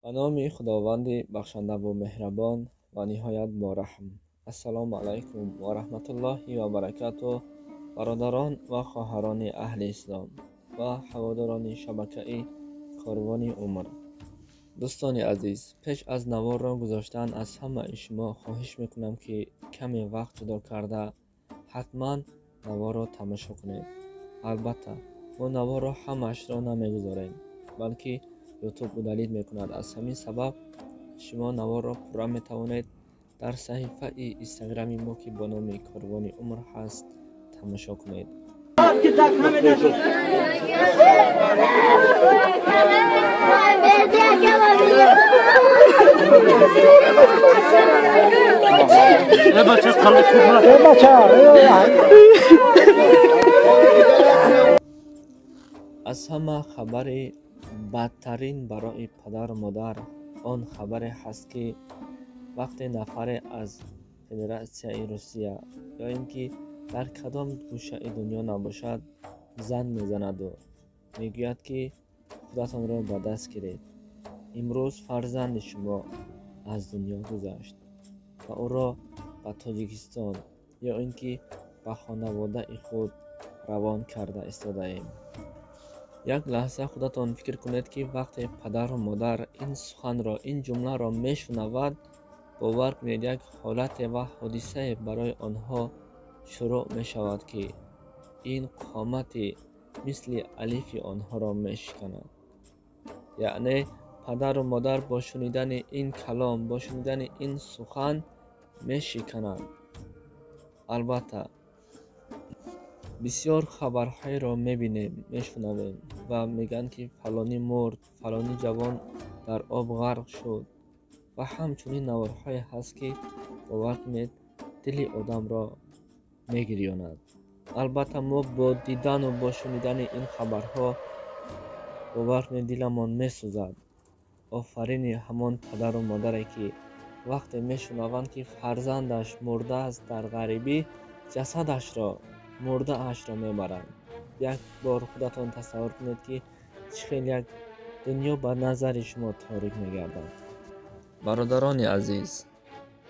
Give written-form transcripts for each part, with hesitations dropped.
به نام خداوند بخشنده و مهربان و نهایت با رحم. السلام علیکم و رحمت الله و برکاته. برادران و خواهران اهل اسلام و هواداران شبکه کاروان عمر، دوستان عزیز، پیش از نوار را گذاشتن از همه شما خواهش میکنم که کمی وقت جدا کرده حتما نوار را تماشا کنید. البته ما نوار را همش را نمیگذاریم، بلکه یوتیوب مدلید میکند. از همین سبب شما نوار را پورا میتوانید در صحیفه اینستاگرامی ما که با نام کاروان عمر هست تماشا کنید. از همه خبر بدترین برای پدر و مادر آن خبر هست که وقتی نفر از فدراسیون روسیه یا اینکه در کدام گوشه دنیا نباشد زنگ میزند و میگوید که خودتان را به دست گیرید، امروز فرزند شما از دنیا گذشت و او را به تاجیکستان یا اینکه به خانواده خود روان کرده استاده ایم. یک لحظه خودتان فکر کنید که وقتی پدر و مادر این سخن را، این جمله را میشنود، باور کنید یک حالت و حادثه برای آنها شروع می شود که این قامت مثل الف آنها را می شکند. یعنی پدر و مادر با شنیدن این کلام، با شنیدن این سخن می شکند. البته بسیار خبرهای را میبینیم، میشنویم و میگن که فلانی مرد، فلانی جوان در آب غرق شد و همچنین نوارهای هست که باور کنید دل آدم را میگریاند. البته ما با دیدن و با شنیدن این خبرها باور کنید دلمان میسوزد. آفرین همان پدر و مادری که وقتی میشنوند که فرزندش مرده است در غریبی، جسدش را، مرده اش را میبرند. یک بار خودتان تصور کنید که چقدر یک دنیا به نظر شما تاریک میگردد. برادران عزیز،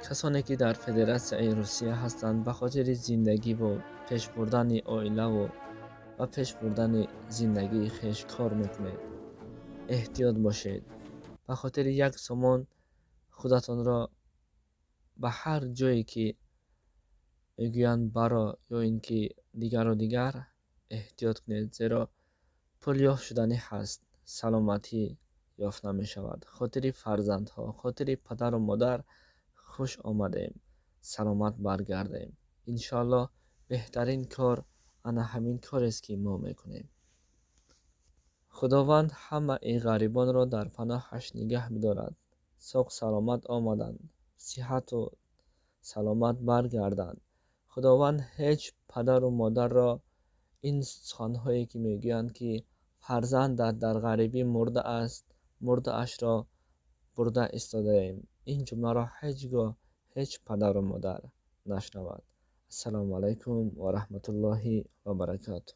کسانی که در فدراسیون روسیه هستند به خاطر زندگی و پیش بردن عائله و پیش بردن زندگی خویش کار میکنید، احتیاط باشید. به خاطر یک سامان خودتان را به هر جایی که میگویند برا یا اینکه دیگر و دیگر احتیاط کنید، زیرا پول یافت شدنی هست، سلامتی یافت نمی شود. خاطر فرزندها، خاطر پدر و مادر خوش آمدیم، سلامت برگردیم. انشالله بهترین کار انا همین کار است که ما میکنیم. خداوند همه این غریبان را در پناهش نگه می‌دارد. ساق سلامت آمدند، صحت و سلامت برگردند. خداوند هیچ پدر و مادر را این سخن‌هایی که میگویند که فرزند در غریبی مرده است، مرده اش را برده استاده ایم، این جمله را هیچگاه هیچ پدر و مادر نشنود. السلام علیکم و رحمت الله و برکاته.